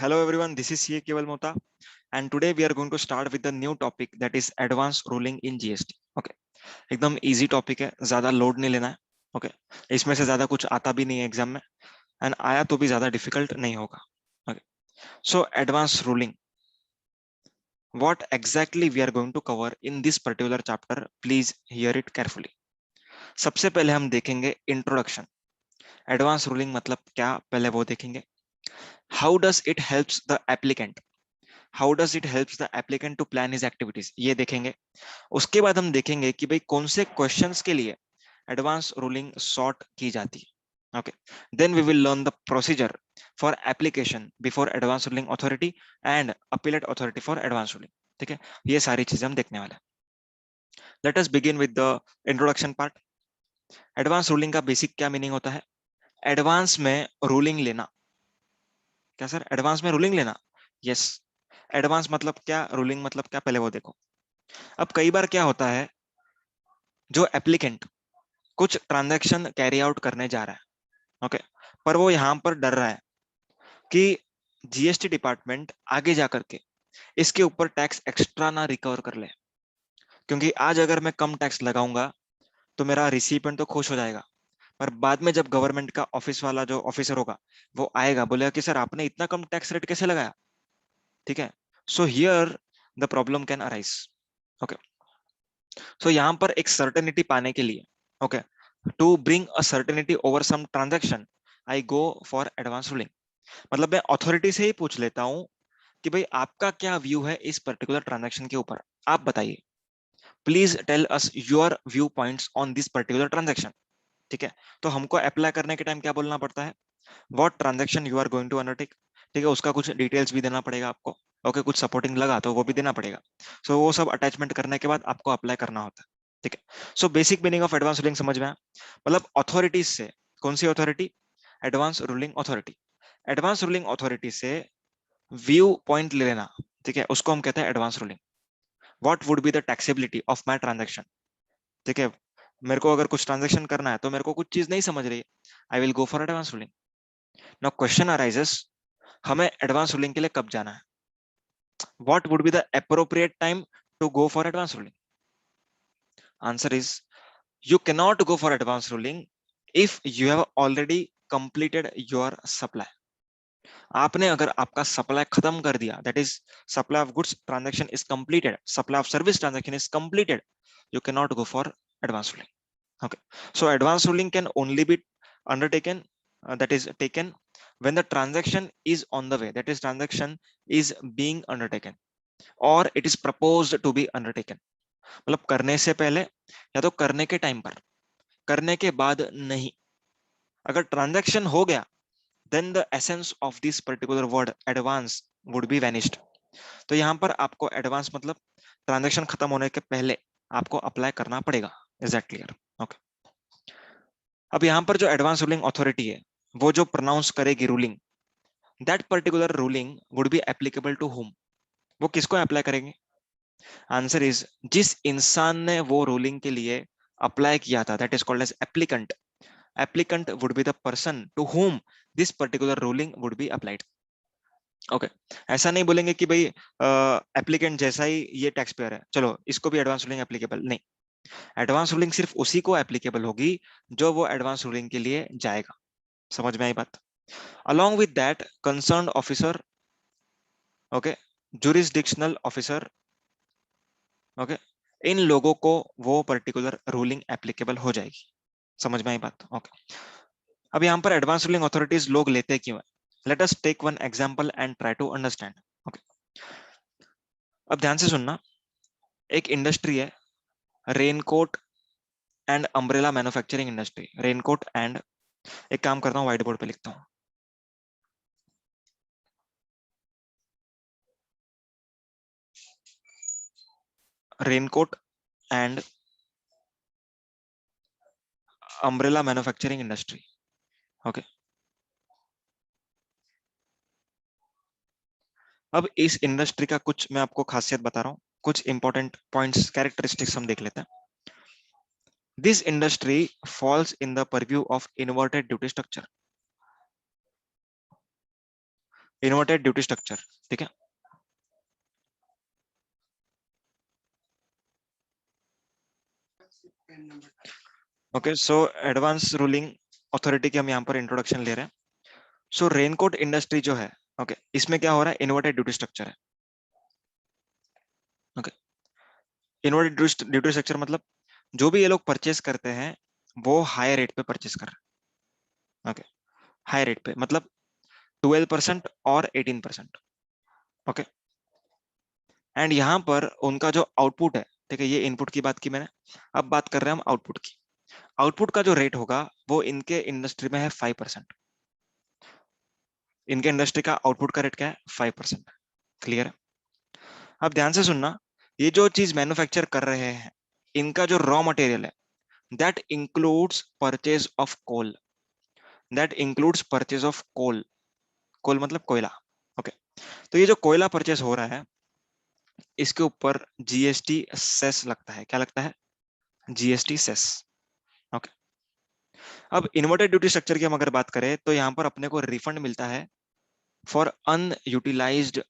Hello everyone, this is CA Keval Mota, and today we are going to start with the new topic that is advanced ruling in GST. Okay, एकदम easy topic है, ज़्यादा load नहीं लेना है. Okay, इसमें से ज़्यादा कुछ आता भी नहीं है एग्जाम में, and आया तो भी ज़्यादा difficult नहीं होगा. Okay, so advanced ruling. What exactly we are going to cover in this particular chapter? Please hear it carefully. सबसे पहले हम देखेंगे introduction. Advanced ruling मतलब क्या? पहले वो देखेंगे. How does it helps the applicant? How does it helps the applicant to plan his activities? ये देखेंगे. उसके बाद हम देखेंगे कि भाई कौन से क्वेश्चंस के लिए एडवांस रूलिंग सॉर्ट की जाती है. Okay, then we will learn the procedure for application before advance ruling authority and appellate authority for advance ruling. ठीक है, ये सारी चीजें हम देखने वाले हैं. Let us begin with the introduction part. Advance ruling का बेसिक क्या मीनिंग होता है? एडवांस में रूलिंग लेना. क्या सर? एडवांस में रूलिंग लेना? यस. एडवांस मतलब क्या, रूलिंग मतलब क्या, पहले वो देखो. अब कई बार क्या होता है, जो एप्लीकेंट कुछ ट्रांजैक्शन कैरी आउट करने जा रहा है, ओके, पर वो यहां पर डर रहा है कि जीएसटी डिपार्टमेंट आगे जाकर के इसके ऊपर टैक्स एक्स्ट्रा ना रिकवर कर ले, क्योंकि आज अगर मैं कम टैक्स लगाऊंगा तो मेरा रिसिपेंट तो खुश हो जाएगा, पर बाद में जब गवर्नमेंट का ऑफिस वाला जो ऑफिसर होगा वो आएगा, बोलेगा कि सर आपने इतना कम टैक्स रेट कैसे लगाया. ठीक है, so here the problem can arise. Okay, so यहां पर एक सर्टेनिटी पाने के लिए, okay, to bring a certainty over some transaction, I go for advance ruling. मतलब मैं अथॉरिटी से ही पूछ लेता हूं कि भाई आपका क्या व्यू है इस पर्टिकुलर ट्रांजैक्शन के ऊपर, आप बताइए, please tell us your viewpoints on this particular transaction. ठीक है, तो हमको अप्लाई करने के टाइम क्या बोलना पड़ता है? What transaction you are going to undertake. ठीक है, उसका कुछ डिटेल्स भी देना पड़ेगा आपको. ओके, कुछ सपोर्टिंग लगा तो वो भी देना पड़ेगा. सो वो सब अटैचमेंट करने के बाद आपको अप्लाई करना होता है. ठीक है, so basic meaning of advance ruling समझ में आया? मतलब अथॉरिटीज से, कौन सी authority? Advance ruling authority. Advance ruling authority से व्यू पॉइंट ले लेना. ठीक है, उसको हम कहते हैं advance ruling. What would be the taxability of my transaction. ठीक है, मेरे को अगर कुछ ट्रांजैक्शन करना है तो मेरे को कुछ चीज नहीं समझ रही है, I will go for advance ruling. Now question arises, हमें एडवांस रूलिंग के लिए कब जाना है? What would be the appropriate time to go for advance ruling? Answer is, you cannot go for advanced ruling if you have already completed your supply. आपने अगर आपका supply खत्म कर दिया, that is supply of goods transaction is completed, supply of service transaction is completed, you cannot go for advance ruling. Okay, so advance ruling can only be undertaken, that is taken when the transaction is on the way, that is transaction is being undertaken or it is proposed to be undertaken. मतलब करने से पहले या तो करने के time पर, करने के बाद नहीं. अगर ट्रांजैक्शन हो गया, then the essence of this particular word advance would be vanished. तो यहां पर आपको एडवांस मतलब ट्रांजैक्शन खत्म होने के पहले आपको अप्लाई करना पड़ेगा. Is that clear? ओके, अब यहां पर जो एडवांस रूलिंग अथॉरिटी है वो जो प्रोनाउंस करेगी ruling, that particular ruling would be applicable to whom. वो किसको अप्लाई करेंगे? आंसर इज, जिस इंसान ने वो रूलिंग के लिए अप्लाई किया था, that is called as applicant. Applicant would be the person to whom this particular ruling would be applied. Okay, ऐसा नहीं बोलेंगे कि भाई एप्लीकेंट जैसा ही ये टैक्स पेयर है, चलो इसको भी एडवांस रूलिंग एप्लीकेबल नहीं. एडवांस रूलिंग सिर्फ उसी को एप्लीकेबल होगी जो वो एडवांस रूलिंग के लिए जाएगा. समझ में आई बात? Along with that concern officer, okay, jurisdictional officer, okay, इन लोगों को वो पर्टिकुलर रूलिंग एप्लीकेबल हो जाएगी. समझ में आई बात? ओके, अब यहाँ पर एडवांस रूलिंग अथॉरिटीज लोग लेते क्यों है? Let us take one example and try to understand. Okay, अब ध्यान से सुनना. एक इंडस्ट्री है, raincoat and umbrella manufacturing industry. Raincoat and, एक काम करता हूँ व्हाइट बोर्ड पे लिखता हूँ, raincoat and umbrella manufacturing industry. Okay, अब इस इंडस्ट्री का कुछ मैं आपको खासियत बता रहा हूँ, कुछ इंपॉर्टेंट पॉइंट्स, कैरेक्टरिस्टिक्स हम देख लेते हैं. This industry falls in the purview of inverted duty structure. Inverted duty structure, ठीक है। Okay, so advance ruling authority की हम यहाँ पर इंट्रोडक्शन ले रहे हैं। सो रेनकोट इंडस्ट्री जो है, ओके, इसमें क्या हो रहा है, इन्वर्टेड ड्यूटी स्ट्रक्चर है। ओके, इन्वर्टेड ड्यूटी स्ट्रक्चर मतलब जो भी ये लोग परचेस करते हैं वो हाई रेट पे परचेस कर रहे हैं। ओके, हाई रेट पे मतलब 12% और 18%। ओके, एंड यहाँ पर उनका जो आउटपुट है, ठीक है, ये इनपुट की बात की मैंने, अब बात कर रहे हैं हम आउटपुट की। आउटपुट का जो रेट होगा वो इनके इंडस्ट्री में है 5%। इनके इंडस्ट्री का आउटपुट का रेट क्या है, 5%। क्लियर है? अब ध्यान से सुनना, ये जो चीज मैन्युफैक्चर कर रहे हैं, इनका जो रॉ मटेरियल है, that includes purchase of coal. That includes purchase of coal. Coal मतलब कोयला। ओके, तो ये जो कोयला परचेस हो रहा है, इसके ऊपर जीएसटी सेस लगता है। क्या लगता है? GST cess. ओके, अब इन्वर्टेड ड्यूटी स्ट्रक्चर की हम अगर बात करें तो यहां पर अपने को रिफंड मिलता है for unutilised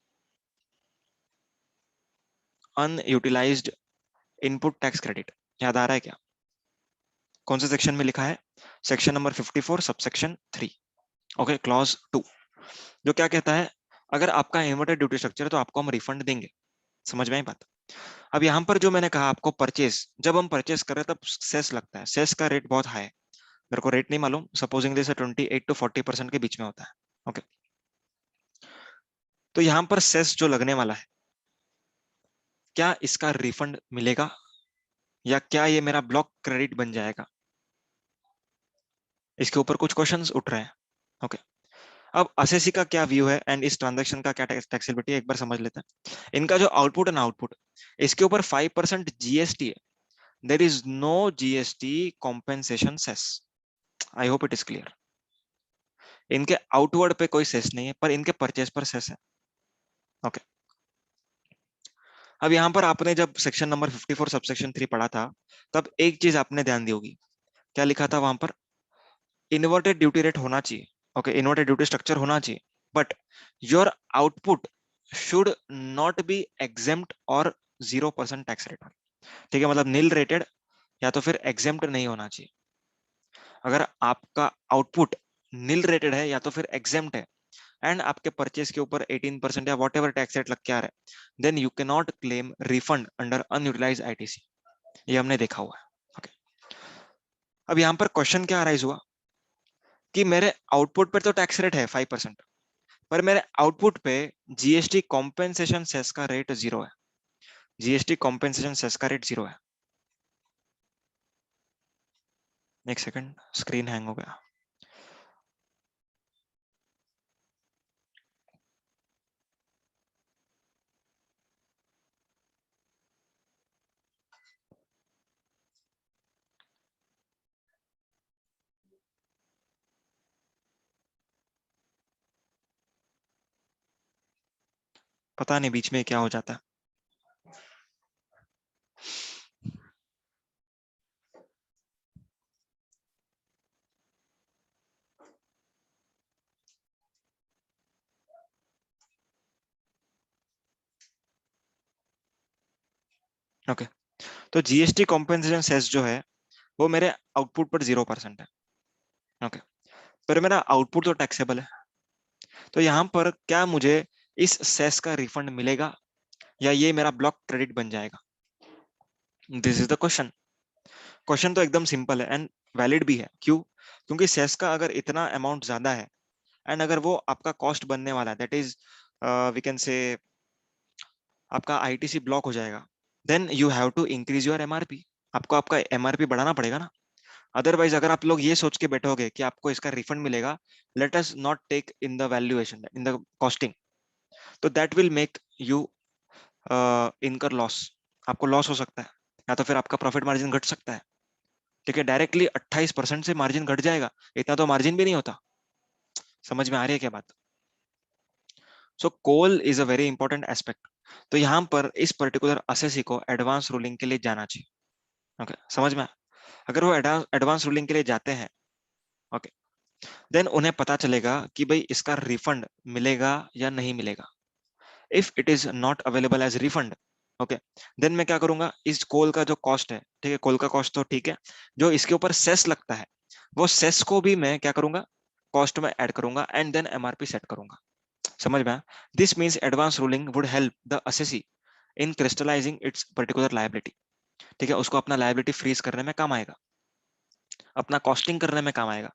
input tax credit. याद आ रहा है क्या? कौन से सेक्शन में लिखा है? Section number 54 subsection 3। Okay, clause 2 जो क्या कहता है, अगर आपका इन्वर्टेड ड्यूटी स्ट्रक्चर है तो आपको हम रिफंड देंगे। समझ में आई बात? अब यहाँ पर जो मैंने कहा आपको, परचेस, जब हम परचेस कर रहे हैं तब सेस लगता है। सेस का रेट बहुत हाई है, मेरे को रेट नहीं मालूम, सपोजिंगली से 28 to 40% के बीच में होता है। ओके, तो यहाँ पर सेस जो लगने वाला है, क्या इसका रिफंड मिलेगा या क्या ये मेरा ब्लॉक क्रेडिट बन जाएगा? इसके ऊपर कुछ क्वेश्चंस उठ रहे हैं। ओके, अब असेसी का क्या व्यू है एंड इस ट्रांजैक्शन का क्या टैक्सेबिलिटी है, एक बार समझ लेते हैं। इनका जो आउटपुट है ना, आउटपुट, इसके ऊपर 5% जीएसटी है। There is no GST compensation cess. I hope it is clear. इनके आउटवर्ड पे कोई सेस नहीं है, पर इनके परचेस पर सेस है। ओके, अब यहाँ पर आपने जब सेक्शन नंबर 54 सबसेक्शन 3 पढ़ा था, तब एक चीज आपने ध्यान दी होगी। क्या लिखा था वहां पर? इन्वर्टेड ड्यूटी रेट होना चाहिए। ओके, इन्वर्टेड ड्यूटी स्ट्रक्चर होना चाहिए, but your output should not be exempt और 0% टैक्स रेट। ठीक है, मतलब नील रेटेड या तो फिर एग्जेम्प्ट नहीं होना चाहिए। अगर आपका आउटपुट नील रेटेड है या तो फिर एग्जेम्प्ट है एंड आपके परचेस के ऊपर 18% या वॉट एवर टैक्स रेट लग के आ रहा है, then you cannot claim refund under unutilised ITC. ये हमने देखा हुआ है। ओके, अब यहाँ पर क्वेश्चन क्या अराइज हुआ कि मेरे आउटपुट पर तो टैक्स रेट है 5%, पर मेरे आउटपुट पे जीएसटी कॉम्पेंसेशन सेस का रेट 0 है। जीएसटी कॉम्पेंसेशन सेस का रेट 0 है। एक सेकंड, स्क्रीन हैंग हो गया। पता नहीं बीच में क्या हो जाता है। ओके, तो जीएसटी कॉम्पेंसेशन सेस जो है वो मेरे आउटपुट पर 0% है। ओके, पर मेरा आउटपुट तो टैक्सेबल है, तो यहाँ पर क्या मुझे इस सेस का रिफंड मिलेगा या ये मेरा ब्लॉक क्रेडिट बन जाएगा? This is the question. Question तो एकदम सिंपल है एंड वैलिड भी है। क्यों? क्योंकि सेस का अगर इतना अमाउंट ज्यादा है एंड अगर वो आपका कॉस्ट बनने वाला है, that is we can say आपका आईटीसी ब्लॉक हो जाएगा, then you have to increase your MRP. आपको आपका एमआरपी बढ़ाना पड़ेगा ना। अदरवाइज अगर आप लोग ये सोच के बैठोगे कि आपको इसका रिफंड मिलेगा, let us not take in the valuation, in the costing, तो that will make you incur loss. आपको लॉस हो सकता है या तो फिर आपका प्रॉफिट मार्जिन घट सकता है। ठीक है, डायरेक्टली 28% से मार्जिन घट जाएगा, इतना तो मार्जिन भी नहीं होता। समझ में आ रही है क्या बात? So coal is a very important aspect. तो यहाँ पर इस पर्टिकुलर असेसी को एडवांस रूलिंग के लिए जाना चाहिए। ओके, समझ में? अगर वो एडवांस रूलिंग के लिए जाते हैं, ओके, देन उन्हें पता चलेगा कि भाई इसका रिफंड मिलेगा या नहीं मिलेगा। If it is not available as refund, okay, then मैं क्या करूंगा, इस कोल का जो कॉस्ट है, ठीक है, कोल का कॉस्ट तो ठीक है, जो इसके ऊपर सेस लगता है वो सेस को भी मैं क्या करूंगा, कॉस्ट में ऐड करूंगा एंड देन एमआरपी सेट करूंगा। समझ में आया? This means advance ruling would help the assessee in crystallising its particular liability. ठीक है, उसको अपना लायबिलिटी फ्रीज करने में काम आएगा, अपना कॉस्टिंग करने में काम आएगा।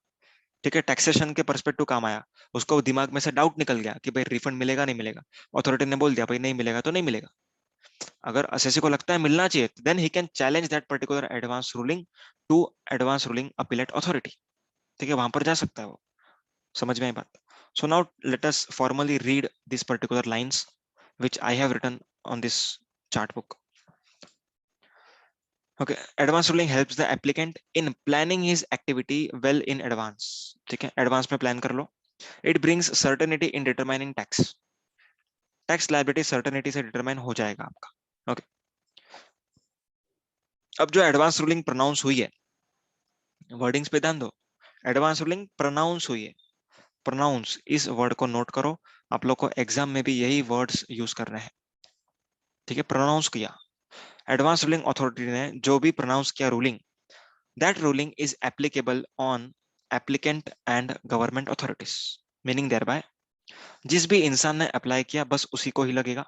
ठीक है, टैक्सेशन के परस्पेक्टिव काम आया, उसको दिमाग में से डाउट निकल गया कि भाई रिफंड मिलेगा नहीं मिलेगा, अथॉरिटी ने बोल दिया भाई नहीं मिलेगा तो नहीं मिलेगा। अगर असेसी को लगता है मिलना चाहिए, then he can challenge that particular advance ruling to advance ruling appellate authority. ठीक है, वहां पर जा सकता है वो। समझ में आई बात? So now let us formally read this particular lines which I have written on this chart book. Okay, advance ruling helps the applicant in planning his activity well in advance. ठीक है, एडवांस में plan कर लो. It brings certainty in determining tax. Tax liability certainty से determine हो जाएगा आपका. Okay, अब जो एडवांस रूलिंग प्रोनाउंस हुई है, वर्डिंग्स पे ध्यान दो. एडवांस रूलिंग प्रोनाउंस हुई है. प्रोनाउंस, इस वर्ड को नोट करो, आप लोग को एग्जाम में भी यही वर्ड्स यूज करने हैं. ठीक है, प्रोनाउंस किया, एडवांस रूलिंग अथॉरिटी ने जो भी प्रोनाउंस किया ruling, that ruling is applicable on applicant and government authorities. Meaning thereby, जिस भी इंसान ने अप्लाई किया बस उसी को ही लगेगा.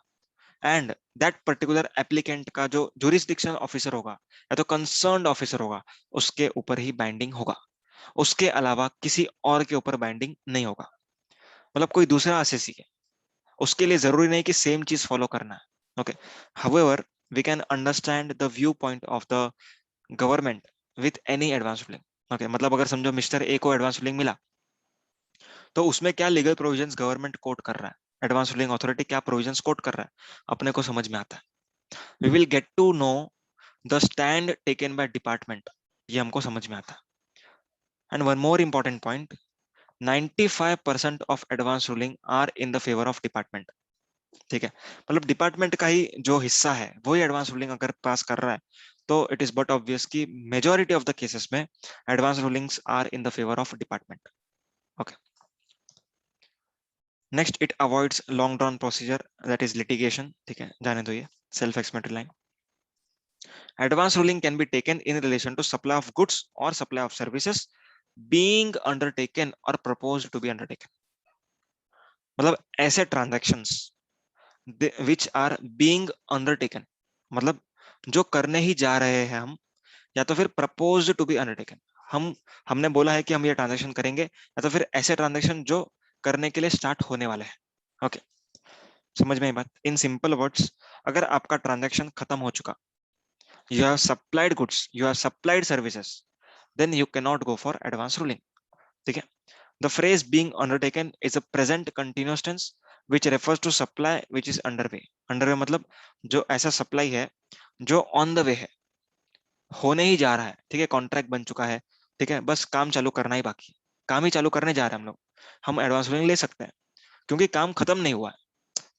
एंड दैट पर्टिकुलर एप्लीकेंट का जो जुरिस्डिक्शन ऑफिसर होगा या तो कंसर्न्ड ऑफिसर होगा, उसके ऊपर ही बाइंडिंग होगा. उसके अलावा किसी और के ऊपर बाइंडिंग नहीं होगा. मतलब कोई दूसरा असेसी है, उसके लिए जरूरी नहीं कि सेम चीज फॉलो करना है. Okay, however we can understand the view point of the government with any advance ruling. Okay, मतलब अगर समझो मिस्टर ए को एडवांस रूलिंग मिला, तो उसमें क्या लीगल प्रोविजंस गवर्नमेंट कोट कर रहा है, एडवांस रूलिंग अथॉरिटी क्या प्रोविजंस कोट कर रहा है, अपने को समझ में आता है. We will get to know the stand taken by department, ये हमको समझ में आता है. And one more important point, 95% of advance ruling are in the favour of department. ठीक है, मतलब डिपार्टमेंट का ही जो हिस्सा है वही एडवांस रूलिंग अगर पास कर रहा है, तो इट इज बट ऑब्वियस कि मेजॉरिटी ऑफ द केसेस में advance rulings are in the favour of department. Okay, next, it avoids long drawn procedure that is litigation. ठीक है, जाने दो, ये self explanatory line. Advance ruling can be taken in relation to supply of goods और supply of services being undertaken और proposed to be undertaken. मतलब ऐसे transactions which are being undertaken, मतलब जो करने ही जा रहे हैं हम, या तो फिर प्रपोज्ड टू बी अंडरटेकन, हमने बोला है कि हम ये ट्रांजैक्शन करेंगे, या तो फिर ऐसे ट्रांजैक्शन जो करने के लिए स्टार्ट होने वाले हैं. ओके, समझ में ये बात? इन सिंपल वर्ड्स, अगर आपका ट्रांजैक्शन खत्म हो चुका, you have supplied goods, you have supplied services, then you cannot go for advance ruling. ठीक है, the phrase being undertaken is a present continuous tense which refers to supply which is underway. underway मतलब जो ऐसा supply है जो on the वे है, होने ही जा रहा है. ठीक है, कॉन्ट्रैक्ट बन चुका है, ठीक है, बस काम चालू करना ही बाकी, काम ही चालू करने जा रहे हैं हम लोग, हम एडवांस रूलिंग ले सकते हैं, क्योंकि काम खत्म नहीं हुआ है.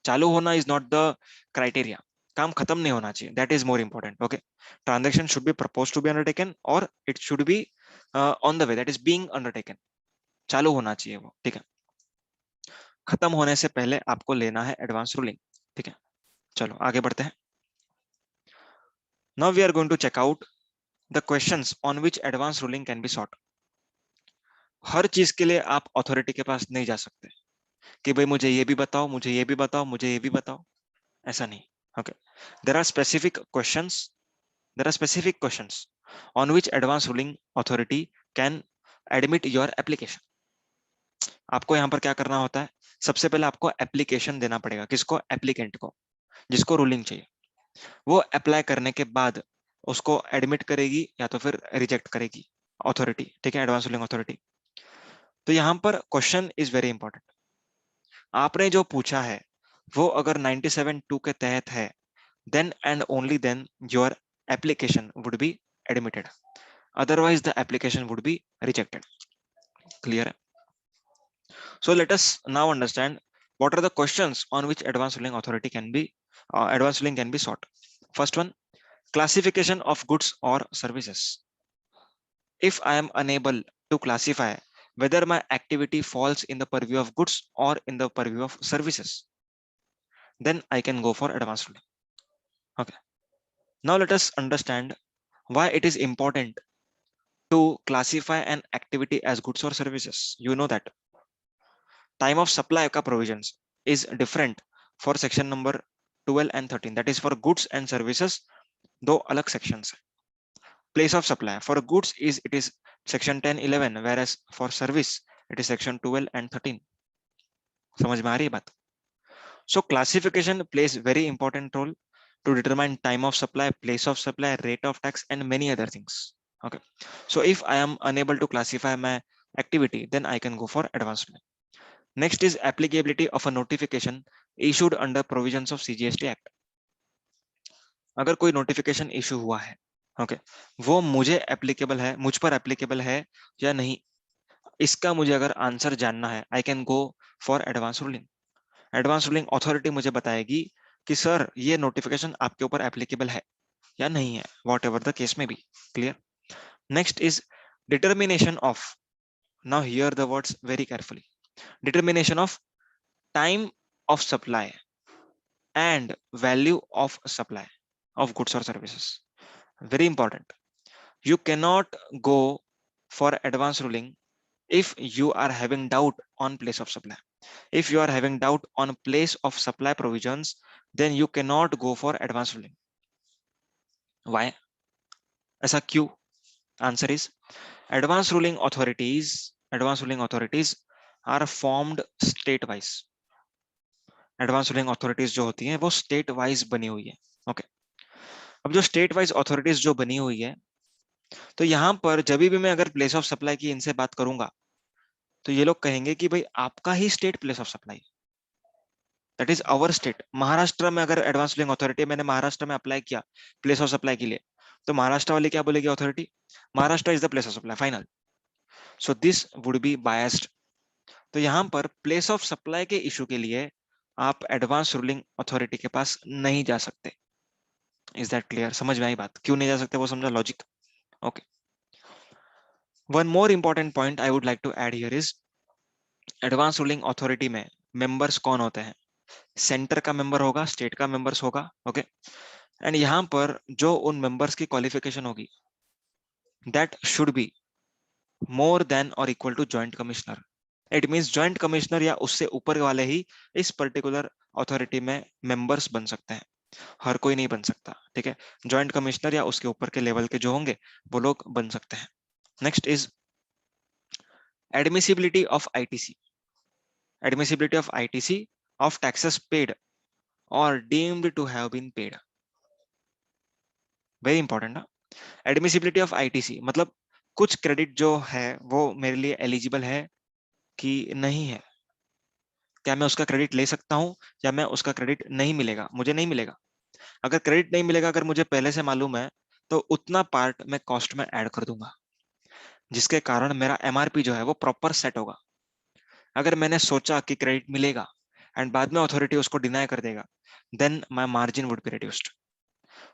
चालू होना इज नॉट द क्राइटेरिया, काम खत्म नहीं होना चाहिए, that is more important. Okay, transaction should be propose to be undertaken और it should be on the way, that is being undertaken, चालू होना चाहिए वो. ठीक है, खत्म होने से पहले आपको लेना है एडवांस रूलिंग. ठीक है, चलो आगे बढ़ते हैं. Now we are going to check out the questions on which advance ruling can be sought. हर चीज के लिए आप अथॉरिटी के पास नहीं जा सकते कि भाई मुझे ये भी बताओ, मुझे ये भी बताओ, मुझे ये भी बताओ, ऐसा नहीं. Okay, there are specific questions, there are specific questions on which advanced ruling authority can admit your application. आपको यहाँ पर क्या करना होता है, सबसे पहले आपको एप्लीकेशन देना पड़ेगा. किसको? एप्लीकेंट को, जिसको रूलिंग चाहिए. वो अप्लाई करने के बाद उसको एडमिट करेगी या तो फिर रिजेक्ट करेगी अथॉरिटी. ठीक है, एडवांस रूलिंग अथॉरिटी. तो यहाँ पर क्वेश्चन इज वेरी इंपॉर्टेंट. आपने जो पूछा है वो अगर 97(2) के तहत है, then and only then your application would be admitted, otherwise the application would be rejected. Clear? So let us now understand what are the questions on which advanced ruling authority can be advanced ruling can be sought. First one, classification of goods or services. If I am unable to classify whether my activity falls in the purview of goods or in the purview of services, then I can go for advanced ruling. Okay. Now let us understand why it is important to classify an activity as goods or services. You know that time of supply का provisions is different for section number 12 and 13. That is for goods and services, दो अलग sections है. Place of supply for goods is section 10, 11, whereas for service it is section 12 and 13. समझ में आ रही है बात? So classification plays very important role to determine time of supply, place of supply, rate of tax, and many other things. Okay. So if I am unable to classify my activity, then I can go for advanced ruling. Next is applicability of a notification issued under provisions of CGST Act. अगर कोई notification issue हुआ है, okay, वो मुझे applicable है, मुझ पर applicable है या नहीं, इसका मुझे अगर आंसर जानना है, I can go for advance ruling. Advance ruling authority मुझे बताएगी कि सर ये नोटिफिकेशन आपके ऊपर एप्लीकेबल है या नहीं है, whatever the case may be. Clear? Next is determination of, now hear the words very carefully, determination of time of supply and value of supply of goods or services. Very important. You cannot go for advanced ruling if you are having doubt on place of supply. If you are having doubt on place of supply provisions, then you cannot go for advanced ruling. Why? ऐसा क्यों? Answer is advanced ruling authorities are formed state wise. Advance ruling authorities जो होती हैं वो state wise बनी हुई है. Okay. अब जो स्टेट वाइज अथॉरिटीज जो बनी हुई है, तो यहां पर जब भी मैं अगर प्लेस ऑफ सप्लाई की इनसे बात करूंगा, तो ये लोग कहेंगे कि भाई आपका ही state place of supply, that is our state. Maharashtra में अगर एडवांस रूलिंग अथॉरिटी, मैंने महाराष्ट्र में अप्लाई किया प्लेस ऑफ सप्लाई के लिए, तो महाराष्ट्र वाले क्या बोलेगी authority? Maharashtra is the place of supply, final. So this would be biased. तो यहां पर प्लेस ऑफ सप्लाई के इशू के लिए आप एडवांस रूलिंग अथॉरिटी के पास नहीं जा सकते. Is that clear? समझ में आई बात? क्यों नहीं जा सकते वो समझा logic? Okay. One more important point I would like to add here is advance ruling authority में मेंबर्स कौन होते हैं? सेंटर का मेंबर होगा, स्टेट का मेंबर्स होगा. ओके. एंड यहां पर जो उन मेंबर्स की क्वालिफिकेशन होगी, that should be more than और equal to joint commissioner. It means joint commissioner या उससे ऊपर वाले ही इस पर्टिकुलर अथॉरिटी में मेंबर्स बन सकते हैं, हर कोई नहीं बन सकता. ठीक है. जॉइंट कमिश्नर या उसके ऊपर के लेवल के जो होंगे वो लोग बन सकते हैं. Next is admissibility of ITC. Admissibility of ITC of taxes paid or deemed to have been paid. Very important ना? Admissibility of ITC मतलब कुछ क्रेडिट जो है वो मेरे लिए एलिजिबल है कि नहीं है. क्या मैं उसका क्रेडिट ले सकता हूं या मैं उसका क्रेडिट नहीं मिलेगा, मुझे नहीं मिलेगा. अगर क्रेडिट नहीं मिलेगा, अगर मुझे पहले से मालूम है, तो उतना पार्ट मैं कॉस्ट में ऐड कर दूंगा, जिसके कारण मेरा MRP जो है वो प्रॉपर सेट होगा. अगर मैंने सोचा कि क्रेडिट मिलेगा एंड बाद में अथॉरिटी उसको डिनाई कर देगा, then my margin would be reduced.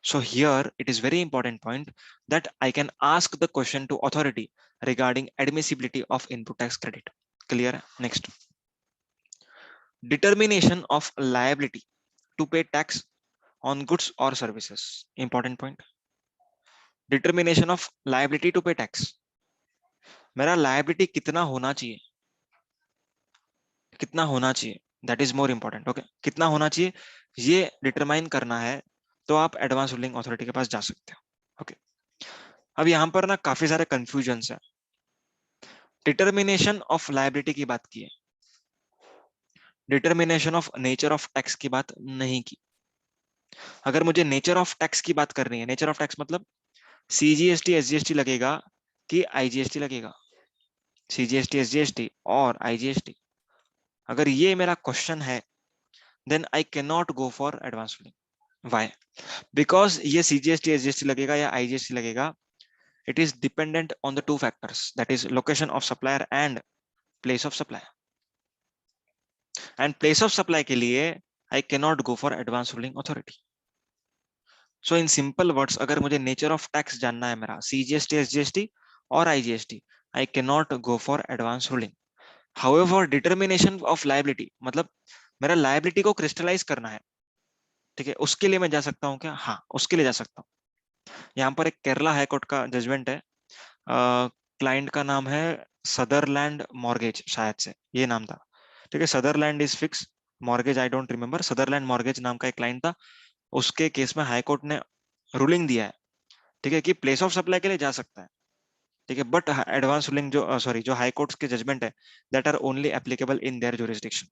So here it is very important point that I can ask the question to authority regarding admissibility of input tax credit. Clear है? Next, determination of liability to pay tax on goods और services. Important point, determination of liability to pay tax. मेरा liability कितना होना चाहिए, कितना होना चाहिए, that is more important. Okay. कितना होना चाहिए ये डिटरमाइन करना है, तो आप एडवांस रूलिंग अथॉरिटी के पास जा सकते हो. ओके. अब यहां पर ना काफी सारे कंफ्यूजन है. डिटर्मिनेशन ऑफ लायबिलिटी की बात की है, determination of nature of tax की बात नहीं की. अगर मुझे नेचर ऑफ टैक्स की बात करनी है, नेचर ऑफ टैक्स मतलब CGST SGST लगेगा कि IGST लगेगा, CGST SGST और IGST. अगर ये मेरा क्वेश्चन है, then I cannot go for advance ruling. Why? Because ये CGST SGST लगेगा या IGST लगेगा, it is dependent on the two factors, that is location of supplier and place of supply. And place of supply के लिए I cannot go for advanced ruling authority. So in simple words, अगर मुझे nature of tax जानना है मेरा CGST SGST और IGST, I cannot go for advance ruling. However, determination of liability, मतलब मेरा liability को crystallize करना है, ठीक है, उसके लिए मैं जा सकता हूँ क्या? हाँ, उसके लिए जा सकता हूँ। यहाँ पर एक केरला हाई कोर्ट का जजमेंट है, क्लाइंट का नाम है सदरलैंड मॉर्गेज, शायद से ये नाम था, ठीक है। Sutherland is fix, mortgage I don't remember. Sutherland mortgage नाम का एक क्लाइंट था, उसके केस में हाई कोर्ट ने रूलिंग दिया है, ठीक है, कि प्लेस ऑफ सप्लाई के लिए जा सकता है, ठीक है, बट एडवांस रूलिंग जो सॉरी जो हाई कोर्ट के जजमेंट है that are only applicable in their jurisdiction.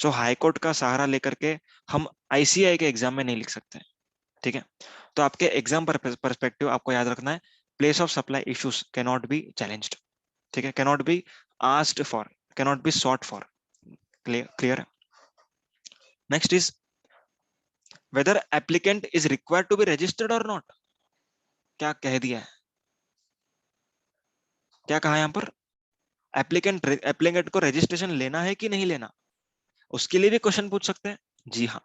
So high court का सहारा लेकर के हम आईसीआई के एग्जाम में नहीं लिख सकते हैं, ठीक है। तो आपके एग्जाम परस्पेक्टिव आपको याद रखना है, place of supply issues can not be challenged, ठीक है, can not be asked for, can not be sought for. Clear? Next is whether applicant is required to be registered और नॉट। क्या कह दिया है, क्या कहा यहाँ पर? एप्लीकेंट को रजिस्ट्रेशन लेना है कि नहीं लेना, उसके लिए भी क्वेश्चन पूछ सकते हैं। जी हाँ,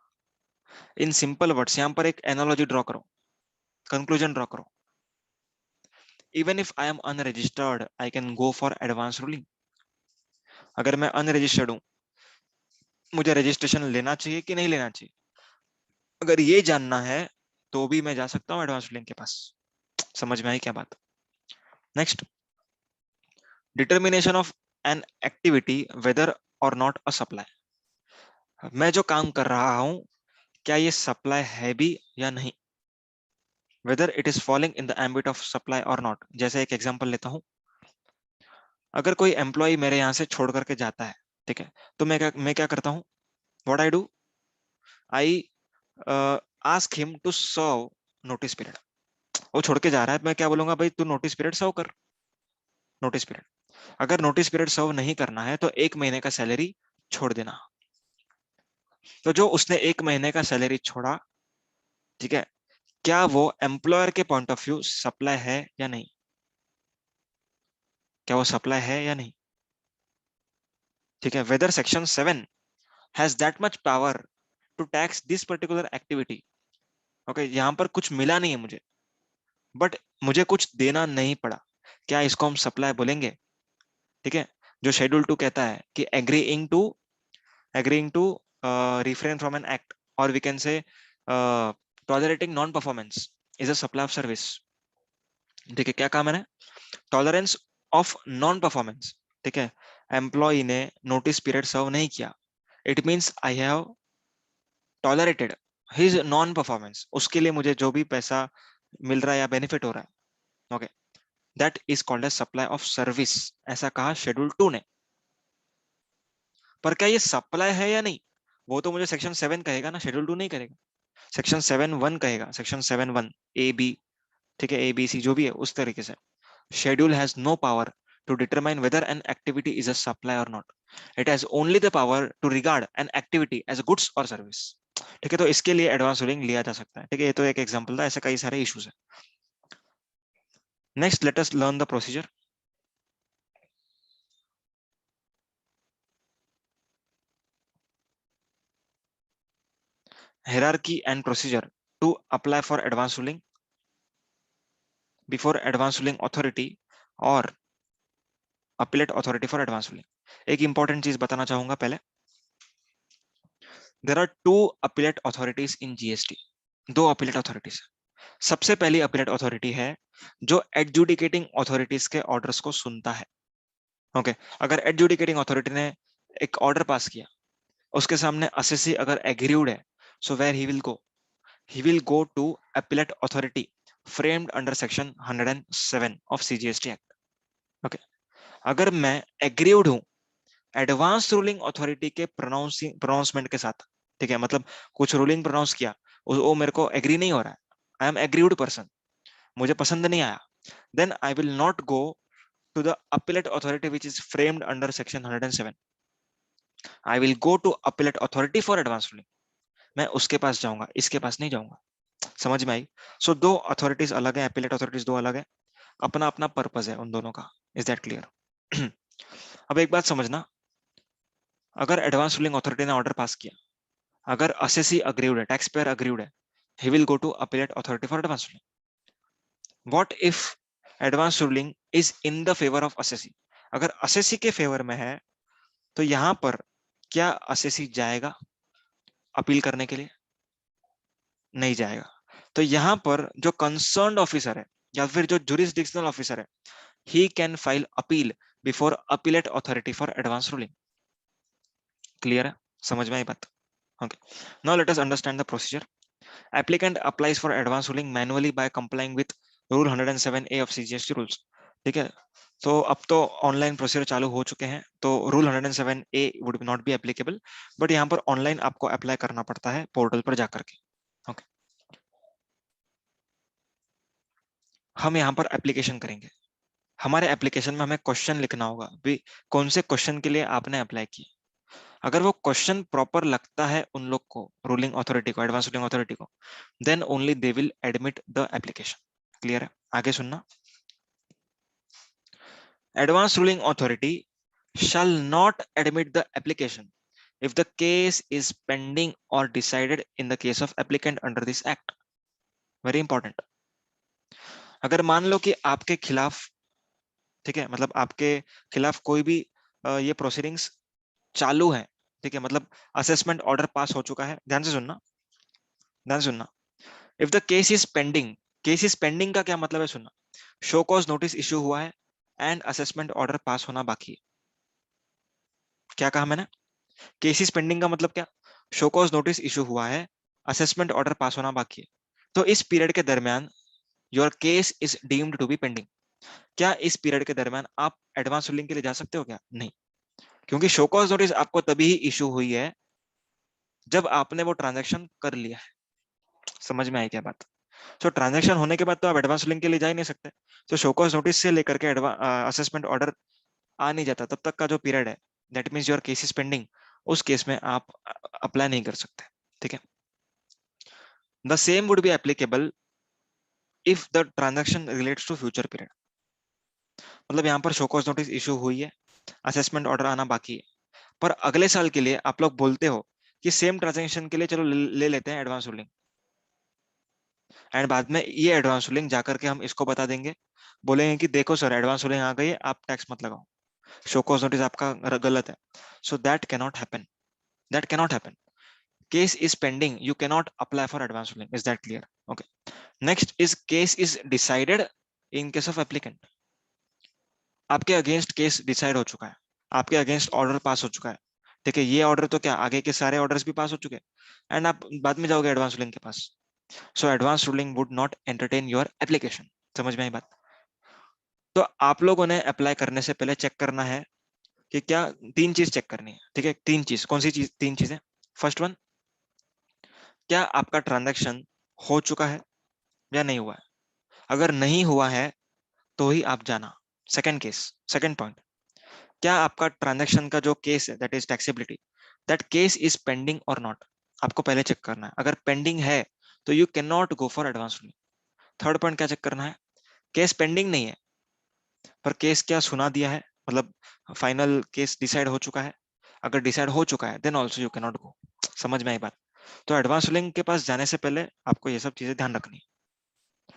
इन सिंपल वर्ड्स यहाँ पर एक एनालॉजी ड्रॉ करो, कंक्लूजन ड्रॉ करो। Even if I am unregistered I can go for advance ruling. अगर मैं अनरजिस्टर्ड हूं, मुझे रजिस्ट्रेशन लेना चाहिए कि नहीं लेना चाहिए, अगर ये जानना है तो भी मैं जा सकता हूँ एडवांस रूलिंग के पास। समझ में आई क्या बात? Next, determination of an activity whether और नॉट अ सप्लाई। मैं जो काम कर रहा हूं, क्या ये सप्लाई है भी या नहीं, whether it is falling in the ambit of supply और नॉट। जैसे एक एग्जांपल लेता हूं, अगर कोई एम्प्लॉय मेरे यहाँ से छोड़ करके जाता है, ठीक है, तो मैं क्या करता हूँ, what I do, I ask him to serve notice period. वो छोड़ के जा रहा है, मैं क्या बोलूंगा, भाई तू नोटिस पीरियड सर्व कर, नोटिस पीरियड। अगर नोटिस पीरियड सर्व नहीं करना है तो 1 महीने का सैलरी छोड़ देना। तो जो उसने 1 महीने का सैलरी छोड़ा, ठीक है, क्या वो एम्प्लॉयर के पॉइंट ऑफ व्यू सप्लाई है या नहीं, क्या वो सप्लाई है या नहीं, ठीक है। Whether section 7 has that much power to tax this particular activity. Okay, यहाँ पर कुछ मिला नहीं है मुझे, बट मुझे कुछ देना नहीं पड़ा, क्या इसको हम सप्लाई बोलेंगे, ठीक है। जो शेड्यूल 2 कहता है कि agreeing to refrain from an act, or we can say tolerating non performance is a supply of service, ठीक है। क्या कहा मैंने? टॉलरेंस ऑफ नॉन परफॉर्मेंस, ठीक है। एम्प्लॉय ने नोटिस पीरियड सर्व नहीं किया, it means I have tolerated his non performance, उसके लिए मुझे जो भी पैसा मिल रहा है या बेनिफिट हो रहा है, okay, that is called as supply of service, ऐसा कहा शेड्यूल 2 ने। पर क्या ये सप्लाई है या नहीं, वो तो मुझे सेक्शन 7 कहेगा ना, शेड्यूल 2 नहीं करेगा। सेक्शन 7(1) कहेगा, सेक्शन 7(1) ए बी, ठीक है, ए बी सी जो भी है उस तरीके से। Schedule has no power to determine whether an activity is a supply और not, it has only the power to regard an activity as goods और सर्विस, ठीक है। तो इसके लिए एडवांस रूलिंग लिया जा सकता है, ठीक है। ये तो एक एग्जांपल था, ऐसे कई सारे इश्यूज है। Next, let us learn the procedure. hierarchy and procedure to apply for advanced ruling before advanced ruling authority or appellate authority for advanced ruling। एक इंपॉर्टेंट चीज बताना चाहूंगा पहले, there are 2 appellate authorities in GST। 2 appellate authorities। सबसे पहली appellate authority है जो adjudicating authorities के ऑर्डर्स को सुनता है, ओके। अगर एडजुडिकेटिंग अथॉरिटी ने एक ऑर्डर पास किया, उसके सामने असेसी अगर एग्रीड है, so where he will go to appellate authority framed under section 107 of CGST act, okay. अगर मैं एग्रीड हूं एडवांस रूलिंग अथॉरिटी के प्रोनाउंसमेंट के साथ, ठीक है, मतलब कुछ रूलिंग प्रोनाउंस किया, वो मेरे को एग्री नहीं हो रहा है, आई एम एग्रीड पर्सन, मुझे पसंद नहीं आया, then I will not go to the appellate authority which is framed under section 107। I will go to appellate authority for advanced ruling। मैं उसके पास जाऊंगा, इसके पास नहीं जाऊंगा। समझ में आई? सो दो अथॉरिटीज अलग है, appellate authorities दो अलग है, अपना अपना पर्पज है उन दोनों का। Is that clear? अब एक बात समझना, अगर एडवांस रूलिंग अथॉरिटी ने ऑर्डर पास किया, अगर असेसी अग्रीड है, टैक्स पेयर अग्रीड है, he will go to appellate authority for advanced ruling। What if advance ruling is in the favour of assessee. अगर असेसी के फेवर में है तो यहां पर क्या असेसी जाएगा अपील करने के लिए? नहीं जाएगा। तो यहां पर जो कंसर्न्ड ऑफिसर है या फिर जो जुरिस्डिक्शनल ऑफिसर है, he can file appeal before appellate authority for advance ruling. Clear है? समझ में आई बात? Okay, now let us understand the procedure. Applicant applies for advance ruling manually by complying with rule 107A of CGST rules. ठीक है, तो अब तो ऑनलाइन प्रोसीजर चालू हो चुके हैं, तो rule 107A would not be applicable, but यहाँ पर ऑनलाइन आपको अप्लाई करना पड़ता है पोर्टल पर जाकर के। ओके, हम यहाँ पर एप्लीकेशन करेंगे। हमारे एप्लीकेशन में हमें क्वेश्चन लिखना होगा भी, कौन से क्वेश्चन के लिए आपने अप्लाई किया। अगर वो क्वेश्चन प्रॉपर लगता है उन लोग को, रूलिंग अथॉरिटी को, एडवांस रूलिंग अथॉरिटी को, then only they will admit the application. Clear है? आगे सुनना। Advance ruling authority shall not admit the application if the case is pending or decided in the case of applicant under this act. Very important. अगर मान लो कि आपके खिलाफ, ठीक है, मतलब आपके खिलाफ कोई भी ये प्रोसीडिंग्स चालू है, ठीक है, मतलब असेसमेंट ऑर्डर पास हो चुका है, ध्यान से सुनना, ध्यान से सुनना। If the case is pending, case is pending का क्या मतलब है? सुनना, शो कॉज नोटिस इश्यू हुआ है एंड असेसमेंट ऑर्डर पास होना बाकी है। क्या कहा मैंने? केस इज पेंडिंग का मतलब क्या? शो कॉज नोटिस इशू हुआ है, असेसमेंट ऑर्डर पास होना बाकी है। तो इस पीरियड के दरमियान your case is deemed to be pending. क्या इस पीरियड के दरमियान आप एडवांस रूलिंग के लिए जा सकते हो क्या? नहीं, क्योंकि शो कॉज नोटिस आपको तभी ही इशू हुई है जब आपने वो ट्रांजेक्शन कर लिया है। समझ में आई क्या बात? तो ट्रांजेक्शन होने के बाद तो आप एडवांस रूलिंग के लिए जा ही नहीं सकते। तो शो कॉज नोटिस से लेकर के असेसमेंट ऑर्डर आ नहीं जाता तब तक का जो पीरियड है, that means your case is pending, उस केस में आप अप्लाई नहीं कर सकते। ठीक है, the same would be applicable if the transaction relates to future period। मतलब यहाँ पर शो कॉज नोटिस इशू हुई है, असेसमेंट ऑर्डर आना बाकी है, पर अगले साल के लिए आप लोग बोलते हो कि सेम ट्रांजेक्शन के लिए चलो ले लेते हैं एडवांस रूलिंग, एंड बाद में ये एडवांस रूलिंग जाकर के हम इसको बता देंगे, बोलेंगे कि देखो सर एडवांस रूलिंग आ गई है, आप टैक्स मत लगाओ, शो कॉज नोटिस आपका गलत है। So that cannot happen, that cannot happen. Case is pending, you cannot apply for advance ruling. Is that clear? Okay, next is case is decided in case of applicant. आपके against case decide हो चुका है, आपके against order pass हो चुका है, ठीक है, ये ऑर्डर तो क्या आगे के सारे ऑर्डर्स भी पास हो चुके हैं, एंड आप बाद में जाओगे एडवांस रूलिंग के पास। So advance ruling would not entertain your application. समझ में आई बात? तो आप लोगों ने अप्लाई करने से पहले चेक करना है कि क्या, तीन चीज चेक करनी है, ठीक है, तीन चीज, कौन सी चीज? तीन चीजें। फर्स्ट वन, क्या आपका ट्रांजैक्शन हो चुका है या नहीं हुआ है? अगर नहीं हुआ है तो ही आप जाना। सेकंड केस, सेकंड पॉइंट, क्या आपका ट्रांजैक्शन का जो केस है, that is taxability, that case is pending और नॉट? आपको पहले चेक करना है। अगर पेंडिंग है तो you cannot go for advance ruling. Third point क्या चेक करना है? केस पेंडिंग नहीं है, पर केस क्या सुना दिया है, मतलब फाइनल केस डिसाइड हो चुका है। अगर डिसाइड हो चुका है then also you cannot go. समझ में आई बात? तो एडवांस रूलिंग के पास जाने से पहले आपको ये सब चीजें ध्यान रखनी है।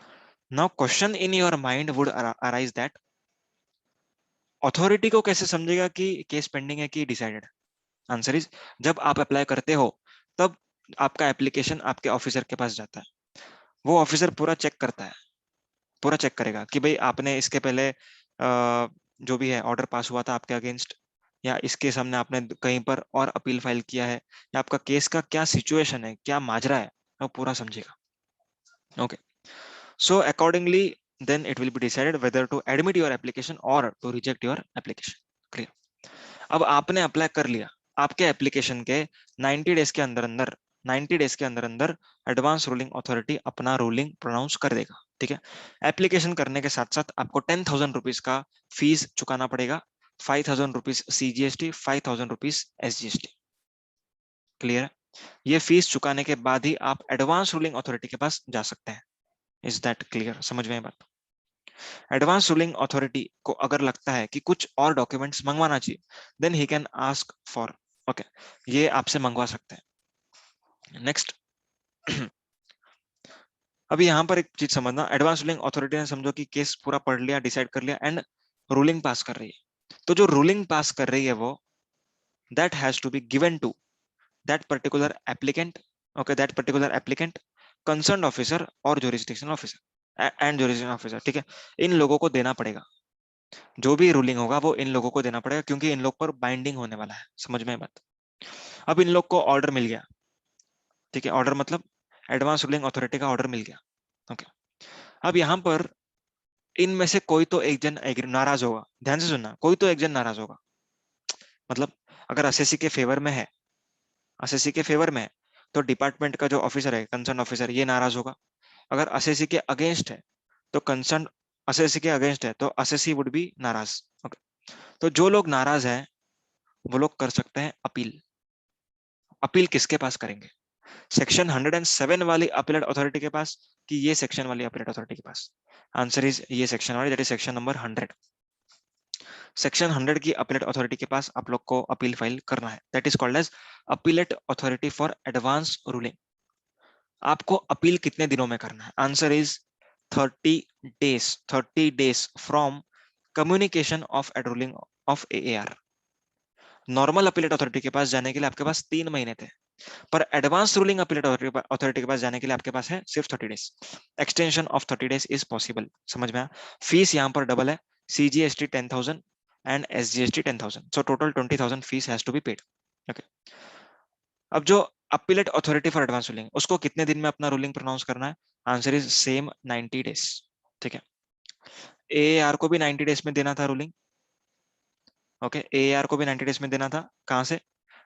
Now question in your mind would arise that authority को कैसे समझेगा कि केस पेंडिंग है कि डिसाइडेड? आंसर इज, जब आप अप्लाई करते हो तब आपका एप्लीकेशन आपके ऑफिसर के पास जाता है। वो ऑफिसर पूरा चेक करता है, पूरा चेक करेगा कि भाई आपने इसके पहले जो भी है ऑर्डर पास हुआ था आपके अगेंस्ट, या इसके सामने आपने कहीं पर और अपील फाइल किया है, या आपका केस का क्या सिचुएशन है, क्या माजरा है, वो पूरा समझेगा। Okay, so accordingly then it will be decided whether to admit your application or to reject your application। clear? अब आपने अप्लाई कर लिया, आपके एप्लीकेशन के 90 डेज के अंदर अंदर, 90 डेज के अंदर अंदर एडवांस रूलिंग अथॉरिटी अपना रूलिंग प्रोनाउंस कर देगा। ठीक है, एप्लीकेशन करने के साथ साथ आपको 10,000 रुपीज का फीस चुकाना पड़ेगा, 5,000 rupees CGST, 5,000 rupees SGST। Clear है? ये फीस चुकाने के बाद ही आप एडवांस रूलिंग अथॉरिटी के पास जा सकते हैं। Is that clear? समझ में बात? एडवांस रूलिंग अथॉरिटी को अगर लगता है कि कुछ और डॉक्यूमेंट्स मंगवाना चाहिए, then he can ask for. Okay, ये आपसे मंगवा सकते हैं। नेक्स्ट, अभी यहाँ पर एक चीज समझना, एडवांस रूलिंग अथॉरिटी ने समझो कि केस पूरा पढ़ लिया, डिसाइड कर लिया एंड रूलिंग पास कर रही है, तो जो रूलिंग पास कर रही है वो that has to be given to that particular applicant, okay, that particular applicant, concern officer और jurisdiction officer and jurisdiction officer, ठीक है, इन लोगों को देना पड़ेगा। जो भी रूलिंग होगा वो इन लोगों को देना पड़ेगा, क्योंकि इन लोग पर बाइंडिंग होने वाला है। समझ में बात? अब इन लोग को ऑर्डर मिल गया, ठीक है, ऑर्डर मतलब एडवांस रूलिंग अथॉरिटी का ऑर्डर मिल गया, ओके। अब यहाँ पर इनमें से कोई तो एक जन नाराज होगा, ध्यान से सुनना, कोई तो एक जन नाराज होगा। मतलब अगर एसएससी के फेवर में है, एसएससी के फेवर में है, तो डिपार्टमेंट का जो ऑफिसर है, कंसर्न ऑफिसर, ये नाराज होगा। अगर एसएससी के अगेंस्ट है, तो कंसर्न एसएससी के अगेंस्ट है तो एसएससी वुड बी नाराज, ओके। तो जो लोग नाराज हैं वो लोग कर सकते हैं अपील। अपील किसके पास करेंगे? सेक्शन 107 वाली अपीलेट अथॉरिटी के पास कि ये सेक्शन वाली अपीलेट अथॉरिटी के पास? आंसर इज ये सेक्शन वाली, that is section number 100। Section 100 की अपीलेट अथॉरिटी के पास आप लोग को अपील फाइल करना है, that is called as appellate authority for advance ruling. आपको अपील कितने दिनों में करना है? Answer is 30 days, 30 days from communication of ad ruling of AR. Normal appellate authority के पास जाने के लिए आपके पास 3 महीने थे, पर एडवांस रूलिंग अपीलेट अथॉरिटी के पास जाने के लिए आपके पास है सिर्फ 30 days. Extension of 30 days is possible. समझ में आया? फीस यहाँ पर डबल है, CGST 10,000 and SGST 10,000, so total 20,000 fees has to be paid, okay. अब जो appellate authority for advance ruling, उसको कितने दिन में अपना रूलिंग प्रोनाउंस करना है? आंसर इज सेम 90 डेज, ठीक है। एआर को भी 90 डेज में देना था रूलिंग, ओके, एआर को भी 90 डेज में देना था। कहां से?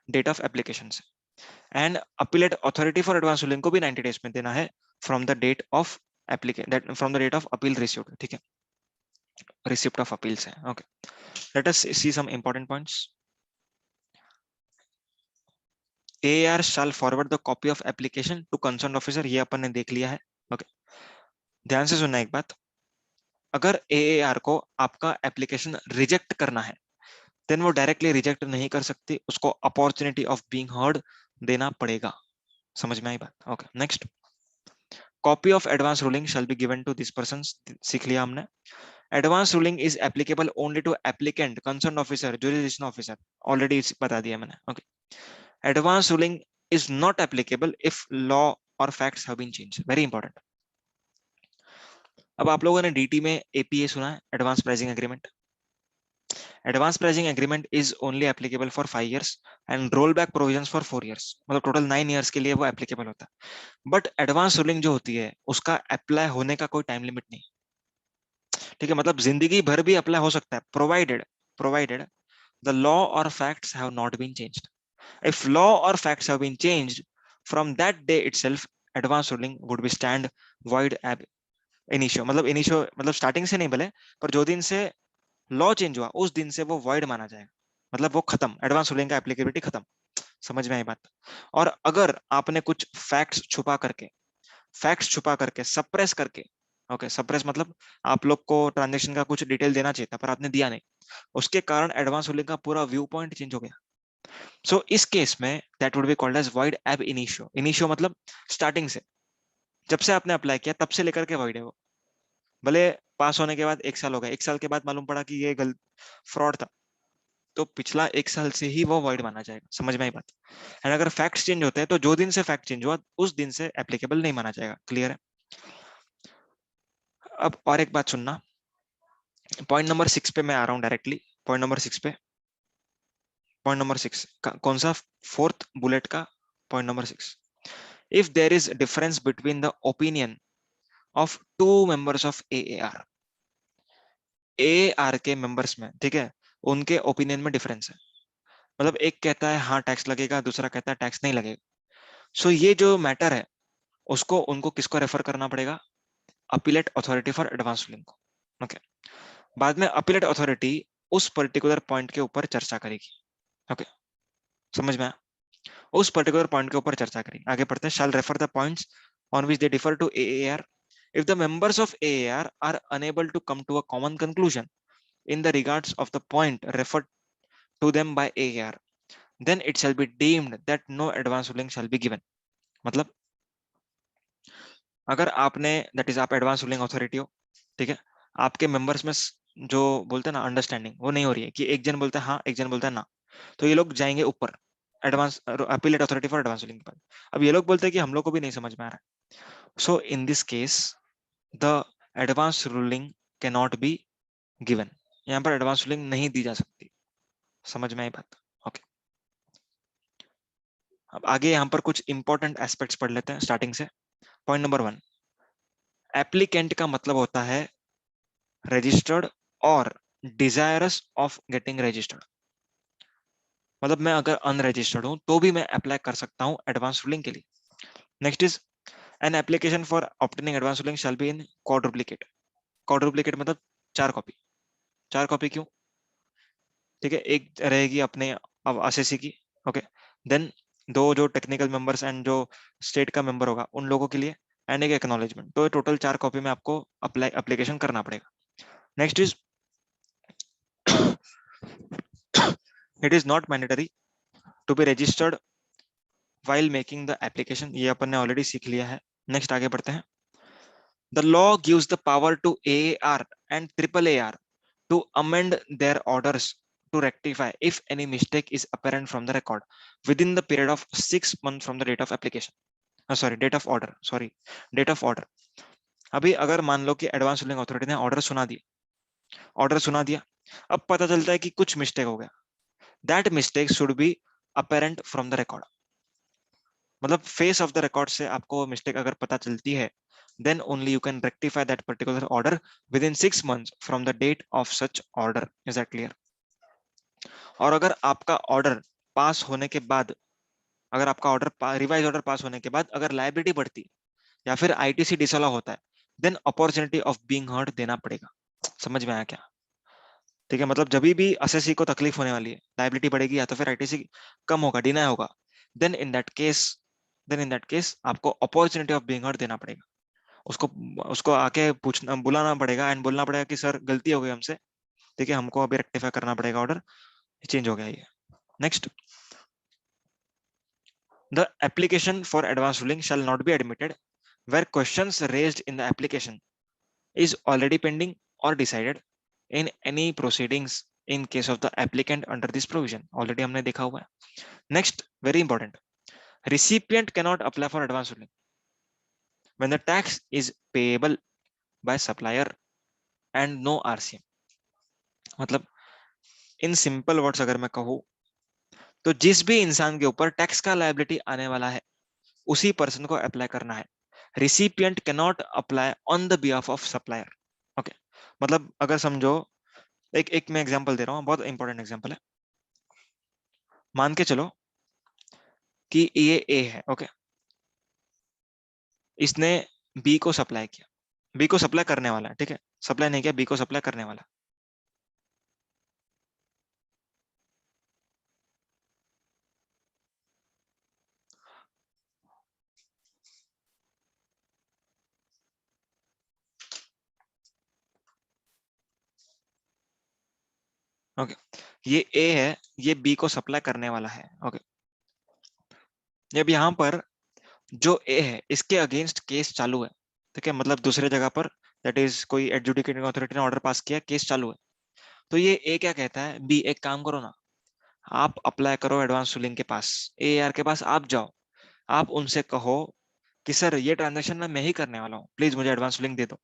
डेट ऑफ एप्लीकेशन से। And appellate authority for advance ruling को भी 90 डेज में देना है from the date of application, from the date of appeal received, ठीक है, रिसिप्ट ऑफ अपील्स है, okay. Let us see some important points. AAR shall forward the copy of application to concerned officer, ये अपन ने देख लिया है, okay. ध्यान से सुनना एक बात, अगर AAR को आपका एप्लीकेशन रिजेक्ट करना है, देन वो डायरेक्टली रिजेक्ट नहीं कर सकती, उसको अपॉर्चुनिटी ऑफ बीइंग हर्ड देना पड़ेगा। समझ में आई बात? Okay, next. Copy of advance ruling shall be given to this person, सीख लिया हमने। Advance ruling is applicable only to applicant, concern officer, jurisdiction officer, already बता दिया मैंने, okay. Advance ruling is not applicable if law और facts have been changed, very important. अब आप लोगों ने डीटी में APA सुना है, advance pricing agreement. Advance pricing agreement is only applicable for 5 years and roll back provisions for 4 years, मतलब total 9 years के लिए वो एप्लीकेबल होता है। बट एडवांस रूलिंग जो होती है उसका अप्लाई होने का कोई टाइम लिमिट नहीं, ठीक है, मतलब जिंदगी भर भी अप्लाई हो सकता है, provided provided the law or facts have not been changed. If law or facts have been changed, from that day itself, advance ruling would be stand void ab initio, मतलब इनिशियो मतलब starting से नहीं भले, पर जो दिन से law change हुआ उस दिन से वो void माना जाएगा, मतलब वो खत्म, एडवांस रूलिंग का एप्लीकेबिलिटी खत्म। समझ में आई बात? और अगर आपने कुछ फैक्ट्स छुपा करके सप्रेस करके, ओके, सप्रेस मतलब आप लोग को ट्रांजेक्शन का कुछ डिटेल देना चाहिए था पर आपने दिया नहीं, उसके कारण एडवांस रूलिंग का पूरा व्यू पॉइंट चेंज हो गया। सो इस केस में that would be called as void ab initio। Initio मतलब स्टार्टिंग से, जब से आपने अप्लाई किया तब से लेकर के void है वो। भले पास होने के बाद 1 साल हो गया, 1 साल के बाद मालूम पड़ा कि ये गलत फ्रॉड था, तो पिछला 1 साल से ही वो void माना जाएगा। समझ में आई बात? एंड अगर फैक्ट्स चेंज होते हैं तो जो दिन से फैक्ट चेंज हुआ उस दिन से एप्लीकेबल नहीं माना जाएगा। क्लियर है? अब और एक बात सुनना, पॉइंट नंबर 6 पे मैं आ रहा हूँ डायरेक्टली। पॉइंट नंबर 6 पे, पॉइंट नंबर 6 कौन सा? फोर्थ बुलेट का point number 6। If there is difference between the opinion of 2 members of AAR के मेंबर्स में, ठीक है, उनके ओपिनियन में डिफरेंस है, मतलब एक कहता है हाँ टैक्स लगेगा, दूसरा कहता है टैक्स नहीं लगेगा। सो ये जो मैटर है उसको उनको किसको रेफर करना पड़ेगा? Appellate authority for advance ruling को, ओके। बाद में अपीलेट अथॉरिटी उस पर्टिकुलर पॉइंट के ऊपर चर्चा करेगी, ओके। समझ में आया? उस पर्टिकुलर पॉइंट के ऊपर चर्चा करेगी। आगे पढ़ते हैं। Shall refer the points on which they differ to AAR if the members of AAR are unable to come to a common conclusion in the regards of the point referred to them by AAR, then it shall be deemed that no advance ruling shall be given। मतलब अगर आपने that is आप advance ruling authority हो, ठीक है, आपके members में जो बोलते हैं ना अंडरस्टैंडिंग वो नहीं हो रही है कि एक जन बोलता है हाँ एक जन बोलता है ना, तो ये लोग जाएंगे ऊपर advance appellate authority for advance ruling के पास। अब ये लोग बोलते हैं कि हम लोग को भी नहीं समझ में आ रहा है, so in this case the advance ruling can not be given, यहाँ पर एडवांस रूलिंग नहीं दी जा सकती। समझ में आई बात? ओके, अब आगे यहाँ पर कुछ इंपॉर्टेंट एस्पेक्ट्स पढ़ लेते हैं स्टार्टिंग से। पॉइंट नंबर 1, एप्लीकेंट का मतलब होता है रजिस्टर्ड और डिजायरस ऑफ गेटिंग रजिस्टर्ड। मतलब मैं अगर अनरजिस्टर्ड हूं तो भी मैं अप्लाई कर सकता हूं एडवांस रूलिंग के लिए। Next is an application for obtaining advance ruling shall be in quadruplicate. Quadruplicate मतलब 4 कॉपी। 4 कॉपी क्यों? ठीक है, एक रहेगी अपने अब असेसी की, ओके, देन दो जो टेक्निकल मेंबर्स एंड जो स्टेट का मेंबर होगा उन लोगों के लिए, एंड एक एक्नॉलेजमेंट, तो टोटल 4 कॉपी में आपको अप्लाई एप्लीकेशन करना पड़ेगा। Next is it is not mandatory to be registered while making the application, ये अपन ने ऑलरेडी सीख लिया है। नेक्स्ट आगे बढ़ते हैं। The law gives the power to AAR and AAAR to amend their orders to rectify if any mistake is apparent from the record within the period of 6 months from the date of application. Sorry date of order, sorry date of order. अभी अगर मान लो कि advance ruling authority ने order सुना दिया, अब पता चलता है कि कुछ मिस्टेक हो गया, that mistake should be apparent from the record. मतलब फेस ऑफ द रिकॉर्ड से आपको मिस्टेक अगर पता चलती है, then only you can rectify that particular order within 6 months from the date of such order. Is that clear? और अगर आपका ऑर्डर पास होने के बाद, अगर आपका ऑर्डर रिवाइज ऑर्डर पास होने के बाद अगर लाइबिलिटी बढ़ती या फिर आईटीसी डिसअलाउ होता है, then opportunity of being heard देना पड़ेगा। समझ में आया क्या? ठीक है, मतलब जब भी असेसी को तकलीफ होने वाली है, लाइबिलिटी बढ़ेगी या तो फिर आईटीसी कम होगा, डिनाई होगा, देन इन दैट केस आपको अपॉर्चुनिटी ऑफ बीइंग हर्ड देना पड़ेगा। उसको उसको आके पूछना बुलाना पड़ेगा एंड बोलना पड़ेगा कि सर गलती हो गई हमसे, ठीक है, हमको अभी रेक्टिफाई करना पड़ेगा, ऑर्डर चेंज हो गया ये। Next, the application for advance ruling shall not be admitted where questions raised in the application is already pending or decided in any proceedings in case of the applicant under this provision। Already हमने देखा हुआ है। Next, very important, recipient cannot apply for advance ruling when the tax is payable by supplier and no RCM। मतलब in simple words अगर मैं कहूँ तो जिस भी इंसान के ऊपर टैक्स का लायबिलिटी आने वाला है उसी पर्सन को अप्लाई करना है। Recipient can not apply on the behalf of supplier. Okay, मतलब अगर समझो, एक एक मैं एग्जांपल दे रहा हूँ, बहुत इंपॉर्टेंट एग्जांपल है। मान के चलो कि ये ए है, ओके, इसने बी को सप्लाई किया, बी को सप्लाई करने वाला है, ठीक है, सप्लाई नहीं किया, बी को सप्लाई करने वाला। ओके, ये ए है, ये बी को सप्लाई करने वाला है। ओके, जब यहाँ पर जो ए है इसके अगेंस्ट केस चालू है, ठीक है, मतलब दूसरे जगह पर दैट इज कोई एडजुडिकेटिंग अथॉरिटी ने ऑर्डर पास किया, केस चालू है, तो ये ए क्या कहता है, बी एक काम करो ना, आप अप्लाई करो एडवांस रूलिंग के पास, एआर के पास आप जाओ, आप उनसे कहो कि सर ये ट्रांजेक्शन ना मैं ही करने वाला हूँ, प्लीज मुझे एडवांस रूलिंग दे दो।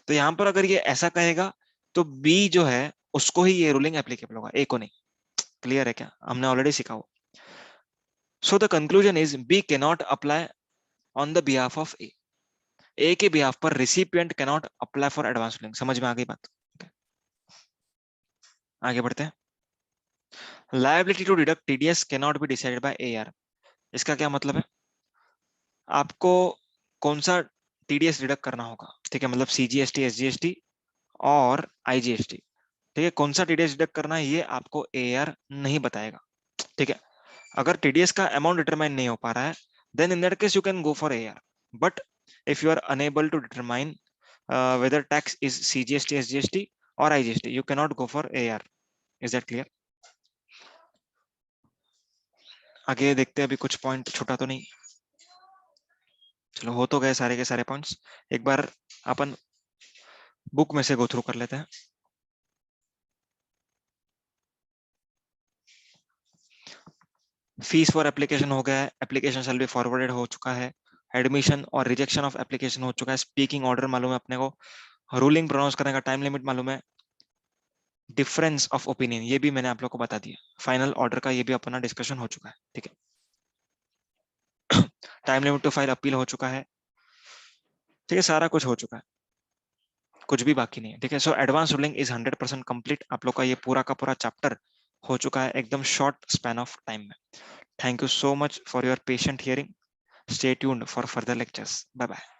तो यहाँ पर अगर ये ऐसा कहेगा तो बी जो है उसको ही ये रूलिंग एप्लीकेबल होगा, ए को नहीं। क्लियर है क्या? हमने ऑलरेडी सीखा हो। So the conclusion is B can not apply on the behalf of A. A के बिहाफ पर recipient can not apply for advance ruling. समझ में आ गई बात? Okay. आगे बढ़ते हैं। Liability to deduct TDS can not be decided by AR. इसका क्या मतलब है? आपको कौन सा टीडीएस डिडक्ट करना होगा, ठीक है, मतलब सीजीएसटी, एसजीएसटी और आईजीएसटी, ठीक है, कौन सा टीडीएस डिडक्ट करना है ये आपको एआर नहीं बताएगा, ठीक है। अगर टीडीएस का अमाउंट डिटरमाइन नहीं हो पा रहा है, then in that case you can go for AR, but if you are unable to determine whether tax is CGST, SGST or IGST, you cannot go for AR. Is that clear? आगे देखते हैं, अभी कुछ point छूटा तो नहीं। चलो हो तो गए सारे के सारे पॉइंट्स। एक बार अपन बुक में से गो थ्रू कर लेते हैं। फीस फॉर एप्लीकेशन हो गया है, एप्लीकेशन शैल बी फॉरवर्डेड हो चुका है, एडमिशन और रिजेक्शन ऑफ एप्लीकेशन हो चुका है, स्पीकिंग ऑर्डर मालूम है अपने को, रूलिंग प्रोनाउंस करने का टाइम लिमिट मालूम है, डिफरेंस ऑफ ओपिनियन ये भी मैंने आप लोग को बता दिया, फाइनल ऑर्डर का ये भी अपना डिस्कशन हो चुका है, ठीक है। Time limit to file appeal हो चुका है, ठीक है, सारा कुछ हो चुका है, कुछ भी बाकी नहीं है, ठीक है। सो एडवांस रूलिंग इज 100% कंप्लीट, आप लोग का ये पूरा का पूरा चैप्टर हो चुका है एकदम शॉर्ट स्पैन ऑफ टाइम में। Thank you so much for your patient hearing, stay tuned for further lectures, bye bye.